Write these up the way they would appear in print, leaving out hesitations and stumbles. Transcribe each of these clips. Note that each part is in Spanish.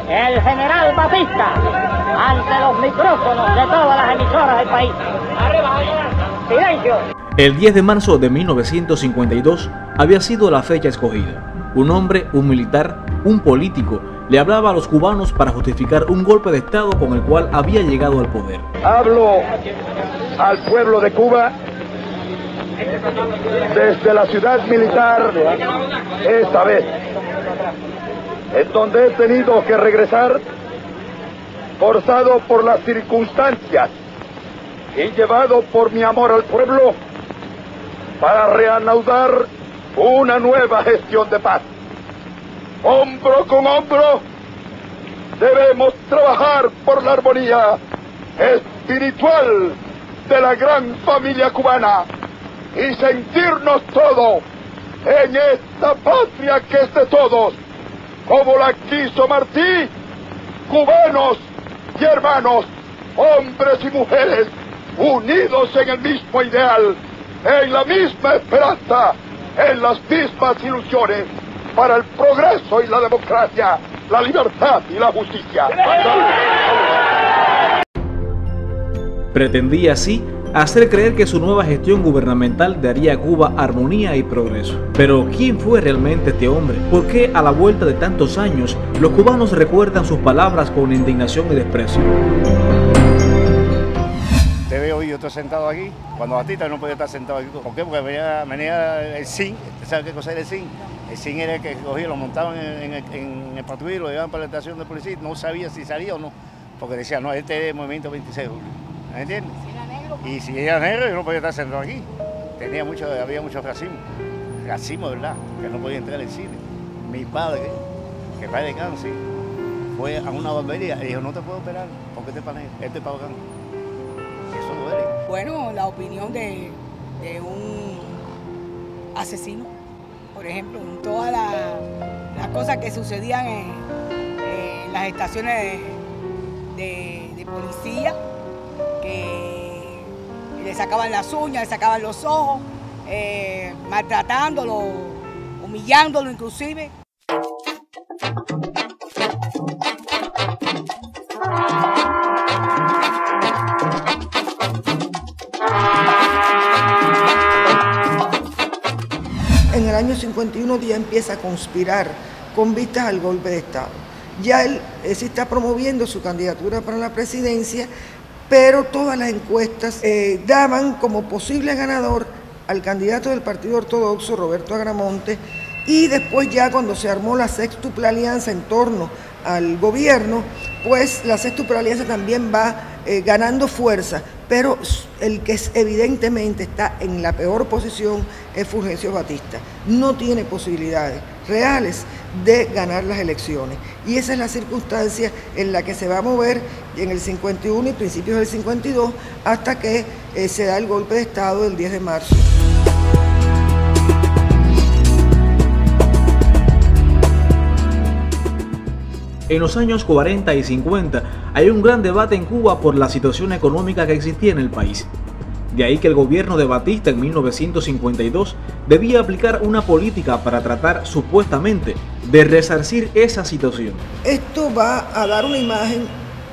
el general Batista, ante los micrófonos de todas las emisoras del país. ¡Silencio! El 10 de marzo de 1952 había sido la fecha escogida. Un hombre, un militar, un político, le hablaba a los cubanos para justificar un golpe de Estado con el cual había llegado al poder. Hablo al pueblo de Cuba desde la ciudad militar, esta vez, en donde he tenido que regresar, forzado por las circunstancias y llevado por mi amor al pueblo, para reanudar una nueva gestión de paz. Hombro con hombro, debemos trabajar por la armonía espiritual de la gran familia cubana y sentirnos todos en esta patria que es de todos, como la quiso Martí, cubanos y hermanos, hombres y mujeres, unidos en el mismo ideal, en la misma esperanza, en las mismas ilusiones, para el progreso y la democracia, la libertad y la justicia. Pretendía así hacer creer que su nueva gestión gubernamental daría a Cuba armonía y progreso. Pero ¿quién fue realmente este hombre? ¿Por qué a la vuelta de tantos años los cubanos recuerdan sus palabras con indignación y desprecio? Te veo hoy, yo estoy sentado aquí, cuando Batista no podía estar sentado aquí. ¿Por qué? Porque venía el zinc. ¿Sabes qué cosa era el zinc? El zinc era el que cogía, lo montaban en el patrullero y lo llevaban para la estación de policía. No sabía si salía o no, porque decía, no, este es el movimiento 26 de julio. ¿Me entiendes? Y si era negro, yo no podía estar sentado aquí. Había mucho racismo, ¿verdad? Que no podía entrar al cine. Mi padre, que padre de cáncer, fue a una barbería y dijo, no te puedo operar, porque este es para bacán. Eso duele. Bueno, la opinión de un asesino, por ejemplo, en todas las cosas que sucedían en las estaciones de policía, que le sacaban las uñas, le sacaban los ojos, maltratándolo, humillándolo inclusive. En el año 51 ya empieza a conspirar con vistas al golpe de Estado. Ya él se está promoviendo su candidatura para la presidencia, pero todas las encuestas daban como posible ganador al candidato del Partido Ortodoxo, Roberto Agramonte, y después ya cuando se armó la sextuple alianza en torno al gobierno, pues la sextuple alianza también va ganando fuerza, pero el que evidentemente está en la peor posición es Fulgencio Batista. No tiene posibilidades reales de ganar las elecciones. Y esa es la circunstancia en la que se va a mover en el 51 y principios del 52 hasta que se da el golpe de Estado del 10 de marzo. En los años 40 y 50 hay un gran debate en Cuba por la situación económica que existía en el país. De ahí que el gobierno de Batista en 1952 debía aplicar una política para tratar supuestamente de resarcir esa situación. Esto va a dar una imagen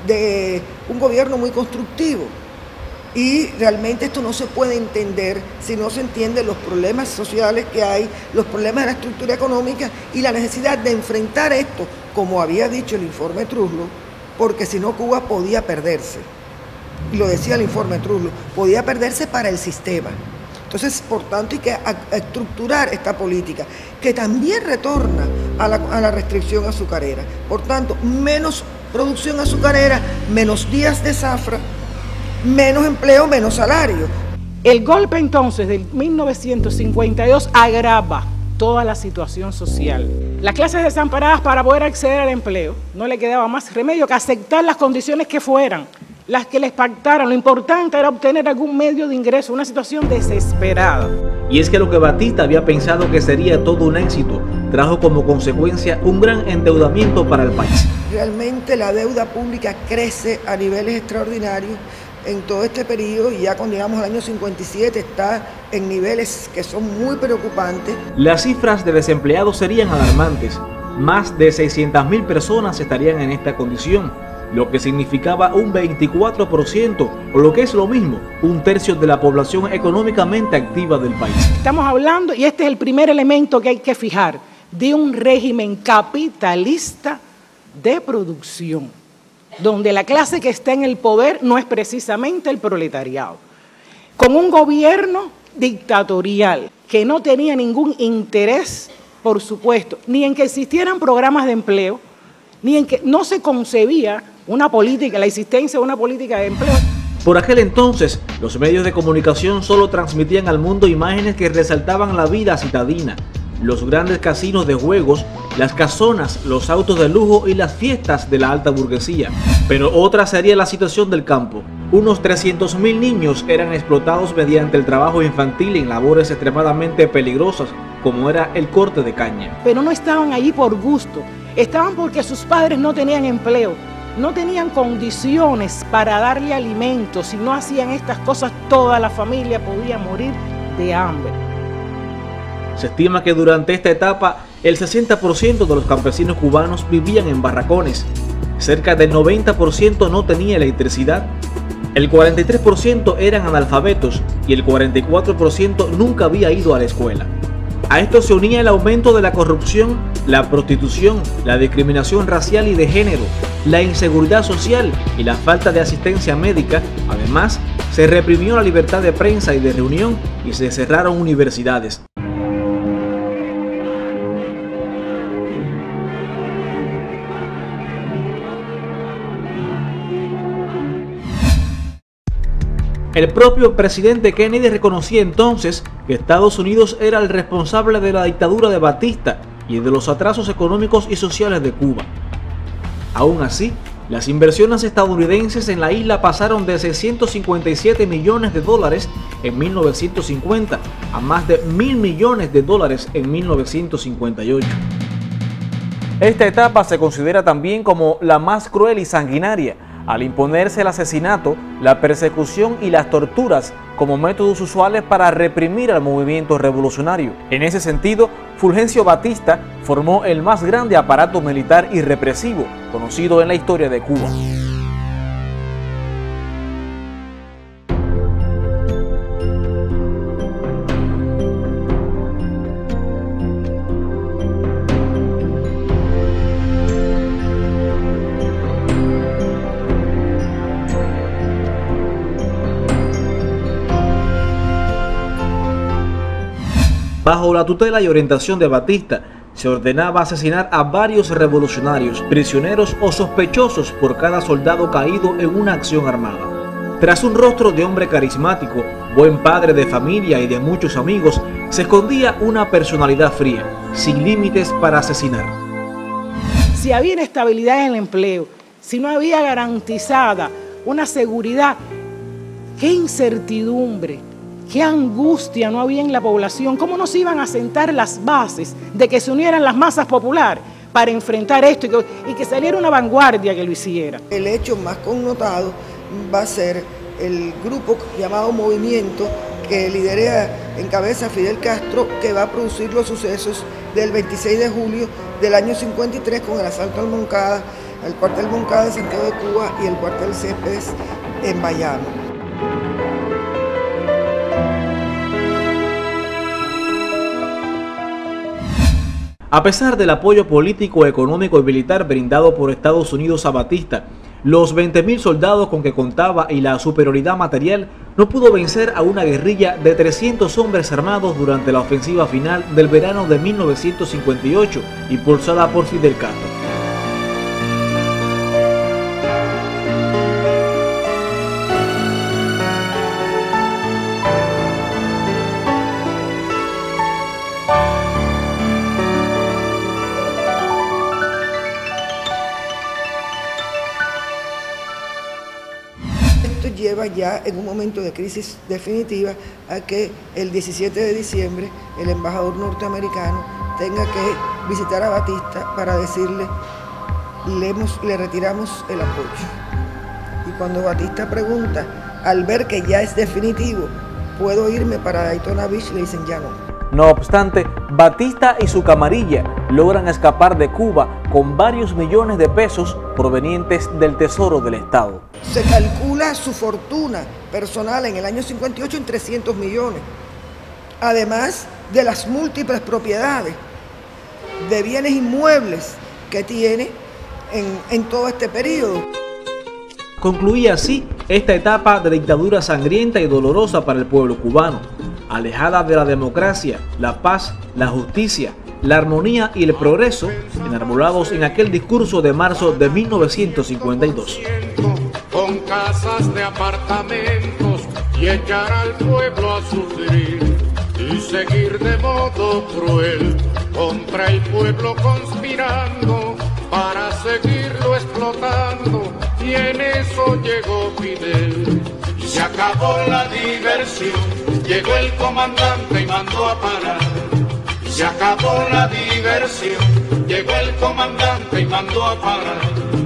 de un gobierno muy constructivo y realmente esto no se puede entender si no se entiende los problemas sociales que hay, los problemas de la estructura económica y la necesidad de enfrentar esto, como había dicho el informe Truslow, porque si no Cuba podía perderse. Y lo decía el informe Truslow, podía perderse para el sistema. Entonces, por tanto, hay que estructurar esta política, que también retorna a la restricción azucarera. Por tanto, menos producción azucarera, menos días de zafra, menos empleo, menos salario. El golpe entonces del 1952 agrava toda la situación social. Las clases desamparadas, para poder acceder al empleo, no le quedaba más remedio que aceptar las condiciones que fueran, las que les pactaran. Lo importante era obtener algún medio de ingreso, una situación desesperada. Y es que lo que Batista había pensado que sería todo un éxito, trajo como consecuencia un gran endeudamiento para el país. Realmente la deuda pública crece a niveles extraordinarios en todo este periodo y ya cuando llegamos al año 57 está en niveles que son muy preocupantes. Las cifras de desempleados serían alarmantes. más de 600.000 personas estarían en esta condición, lo que significaba un 24%, o lo que es lo mismo, un tercio de la población económicamente activa del país. Estamos hablando, y este es el primer elemento que hay que fijar, de un régimen capitalista de producción, donde la clase que está en el poder no es precisamente el proletariado, con un gobierno dictatorial que no tenía ningún interés, por supuesto, ni en que existieran programas de empleo, ni en que no se concebía una política, la existencia de una política de empleo. Por aquel entonces, los medios de comunicación solo transmitían al mundo imágenes que resaltaban la vida citadina, los grandes casinos de juegos, las casonas, los autos de lujo y las fiestas de la alta burguesía. Pero otra sería la situación del campo. Unos 300.000 niños eran explotados mediante el trabajo infantil en labores extremadamente peligrosas, como era el corte de caña. Pero no estaban allí por gusto, estaban porque sus padres no tenían empleo, no tenían condiciones para darle alimentos. Si no hacían estas cosas, toda la familia podía morir de hambre. Se estima que durante esta etapa el 60% de los campesinos cubanos vivían en barracones, cerca del 90% no tenía electricidad, el 43% eran analfabetos y el 44% nunca había ido a la escuela. A esto se unía el aumento de la corrupción, la prostitución, la discriminación racial y de género, la inseguridad social y la falta de asistencia médica. Además, se reprimió la libertad de prensa y de reunión y se cerraron universidades. El propio presidente Kennedy reconocía entonces que Estados Unidos era el responsable de la dictadura de Batista y de los atrasos económicos y sociales de Cuba. Aún así, las inversiones estadounidenses en la isla pasaron de 657 millones de dólares en 1950 a más de 1.000 millones de dólares en 1958. Esta etapa se considera también como la más cruel y sanguinaria, al imponerse el asesinato, la persecución y las torturas como métodos usuales para reprimir al movimiento revolucionario. En ese sentido, Fulgencio Batista formó el más grande aparato militar y represivo conocido en la historia de Cuba. Bajo la tutela y orientación de Batista, se ordenaba asesinar a varios revolucionarios, prisioneros o sospechosos por cada soldado caído en una acción armada. Tras un rostro de hombre carismático, buen padre de familia y de muchos amigos, se escondía una personalidad fría, sin límites para asesinar. Si había inestabilidad en el empleo, si no había garantizada una seguridad, qué incertidumbre, qué angustia no había en la población, cómo no se iban a sentar las bases de que se unieran las masas populares para enfrentar esto y que saliera una vanguardia que lo hiciera. El hecho más connotado va a ser el grupo llamado Movimiento que encabeza Fidel Castro, que va a producir los sucesos del 26 de julio del año 53 con el asalto al Moncada, al cuartel Moncada de Santiago de Cuba y el cuartel Céspedes en Bayamo. A pesar del apoyo político, económico y militar brindado por Estados Unidos a Batista, los 20.000 soldados con que contaba y la superioridad material no pudo vencer a una guerrilla de 300 hombres armados durante la ofensiva final del verano de 1958, impulsada por Fidel Castro. Lleva ya en un momento de crisis definitiva a que el 17 de diciembre el embajador norteamericano tenga que visitar a Batista para decirle le retiramos el apoyo. Y cuando Batista pregunta, al ver que ya es definitivo, ¿puedo irme para Daytona Beach?, le dicen ya no. No obstante, Batista y su camarilla logran escapar de Cuba con varios millones de pesos provenientes del Tesoro del Estado. Se calcula su fortuna personal en el año 58 en 300 millones, además de las múltiples propiedades de bienes inmuebles que tiene en todo este periodo. Concluía así esta etapa de dictadura sangrienta y dolorosa para el pueblo cubano, alejada de la democracia, la paz, la justicia, la armonía y el progreso, enarbolados en aquel discurso de marzo de 1952. Con casas de apartamentos y echar al pueblo a sufrir y seguir de modo cruel contra el pueblo conspirando para seguirlo explotando, y en eso llegó Fidel. Y se acabó la diversión, llegó el comandante y mandó a parar. Y se acabó la diversión, llegó el comandante y mandó a parar.